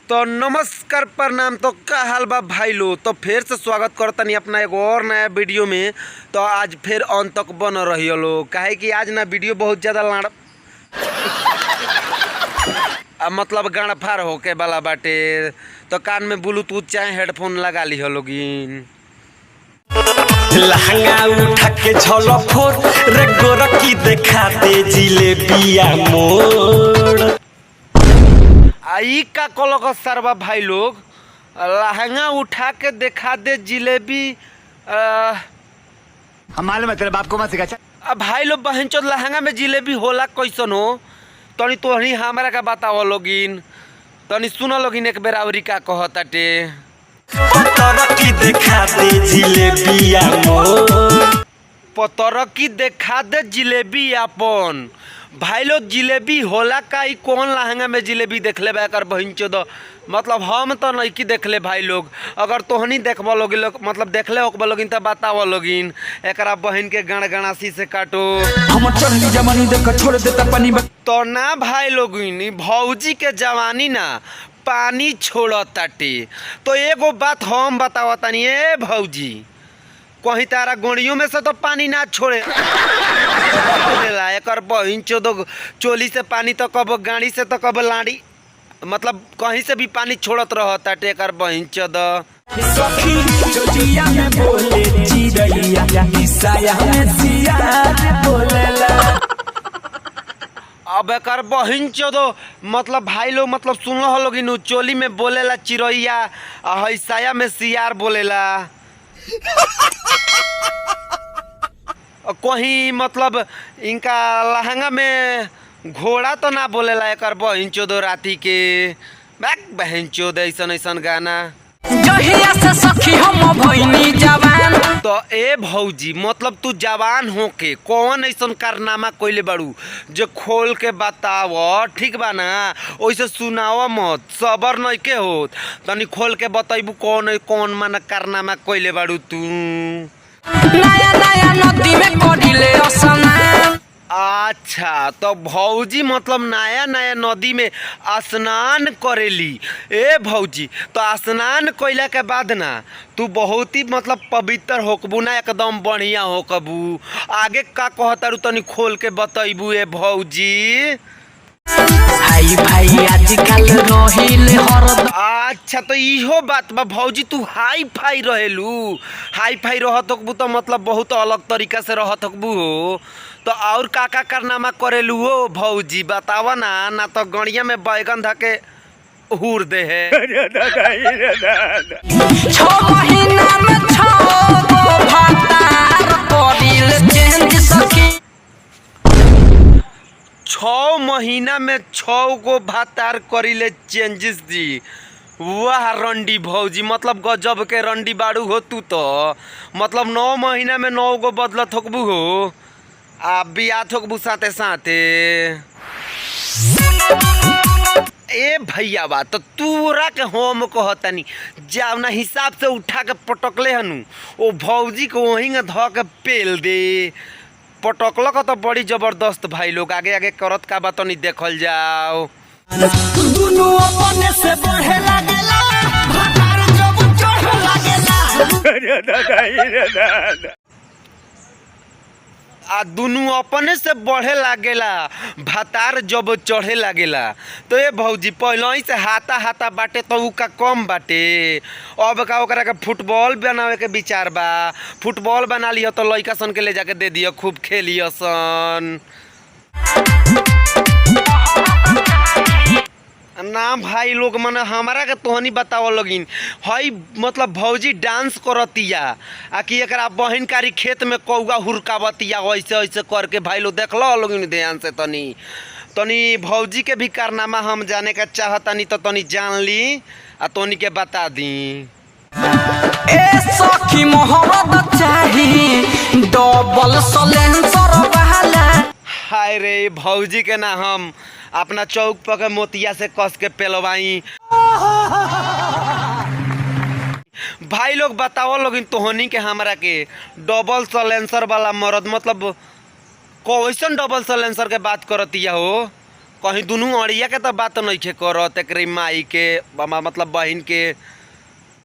तो नमस्कार प्रणाम। तो का हाल बा भाई लो। तो फिर से स्वागत करतनी अपना एक और नया वीडियो में। तो आज फिर अंत तक बन रही लो काहे कि आज ना वीडियो बहुत ज़्यादा मतलब गाड़फार होके वाला बाटे। तो कान में ब्लूटूथ चाहे हेडफोन लगा ली लोगिन। लहंगा उठा के झोलो फोड़ रे गोरकी देखा दे जिलेबिया मोड़। आई का कोलो का सरवा भाई लोग, लहंगा उठा के दिखा दे जिलेबी। हमारे में तेरे बाप को मत सिखा। अब भाई लोग बहन चो लहंगा में जिलेबी होला कैसन हो तनी तोहनी हमारा का बताओ लोगिन। तनी सुनो लोगिन एक बेर आवरी का कहताटे। पतरकी देखा दे जिलेबिया मोड़। पतरकी देखा दे जिलेबी अपन। भाई लोग जिलेबी होला का ई कौन लहंगा में जिलेबी देखले बा कर बहन चोद। मतलब हम तो नहीं की देखले भाई लोग। अगर तोहनी देखबो लोगी लोग मतलब देखले होकबो लोगिन त बताओ लोगिन। एकरा बहन के गणगणासी से काटो। हम चढ़ली जवानी देख छोड़ देता पानी तो ना भाई लोगिन भौजी के जवानी ना पानी छोड़ताटे। तो एगो बात हम बतावतानी ए भौजी, कहीं तारा गोड़ियों में से तो पानी ना छोड़े एक बहिन चोदो चोली से पानी तो कब गाड़ी से तो कब लाड़ी मतलब कहीं से भी पानी छोड़त रहता टेकर बहिन चोद। अब एक बहिन चोदो मतलब भाई लोग मतलब सुन लो लोग चोली में बोलेला चिड़ैया हिस्साया में सियार बोलेला। कहीं मतलब इनका लहंगा में घोड़ा तो ना बोलेला एक बहन चोदो राती के बहन चोद ऐसन ऐसन गाना। से सखी हम भइनी जवान। तो ए भौजी मतलब तू जवान होके कौन ऐसन कारनामा कोइले बाड़ू जो खोल के बताव ठीक बा ना। वैसे सुनाव मत सबर नहीं के होत तनी खोल के बताइबू कौन कौन माना कारनामा कोइले बाड़ू तू। नया नया नदी में करिले स्नान। अच्छा तो भौजी मतलब नया नया नदी में स्नान करेली। ए भौजी तो स्नान कइला के बाद ना तू बहुत ही मतलब पवित्र होकबू ना एकदम बढ़िया होकबू। आगे का कहतारू तनी खोल के बतैबू ए भौजी। हाई भाई आजकल रहिल हरद। अच्छा तो इहो बात बा भौजी तू हाई फाई रहेलू। हाई फाई रहत होकबू तो मतलब बहुत अलग तरीका से रहत होकबू हो। तो और का कारनामा करेलू हो भौजी बतावा ना तो गड़िया में बैगन धके हुर दे है। 6 महीना में 6 गो भातार करिल चेंज सखी। 6 महीना में 6 गो भातार करिले चेंजेस दी। वाह रंडी भौजी मतलब गजब के रंडी बाड़ू हो तू। तो मतलब 9 महीना में 9 गो बदलत होकबू हो आ बिया थोकबू साथे साथे। ए भैया बा तो तूरा के हम कहतनी जावना हिसाब से उठा के पटकले हनु ओ भौजी को वहीं ध के पेल दे। पटकल का तो बड़ी जबरदस्त भाई लोग। आगे आगे करत का बात नहीं देखल जाओ। दुनु अपने से बढ़े लागेला भातार जब चढ़े लागेला। आ दुनू अपने से बढ़े लागेला भातार जब चढ़े लागेला। तो ये भौजी पहले ही से हाथा हाथा बाटे तो उ का कम बाटे। अब का ओकरा के फुटबॉल बनावे के विचार बा। फुटबॉल बना लियो तो लइका सन के ले जाके दे दियो खूब खेलियो सन ना भाई लोग। मने हमारा के तोहनी बताओ लोगिन हई मतलब भौजी डांस करतिया आ कि एकरा बहन कारी खेत में कौआ हुरकावतिया वैसे ऐसे करके भाई लोग देख लो लोगिन ध्यान से। तनी तनी भौजी के भी कारनामा हम जाने का चाहतनी तो तनी जान ली आ तोनी के बता दी। ए सखी मोहब्बत चाही डबल सलेंसर वाला। हाय रे भौजी के ना हम अपना चौक पर के मोतिया से कस के पेलवाई। भाई लोग बताओ लोग तोहनी के हमरा के डबल सलेंसर वाला मरद मतलब कैसन डबल सलेंसर के बात करतिया हो। कहीं दुनू अड़िया के तो बात नहीं खे करत एकरी माई के मतलब बहन के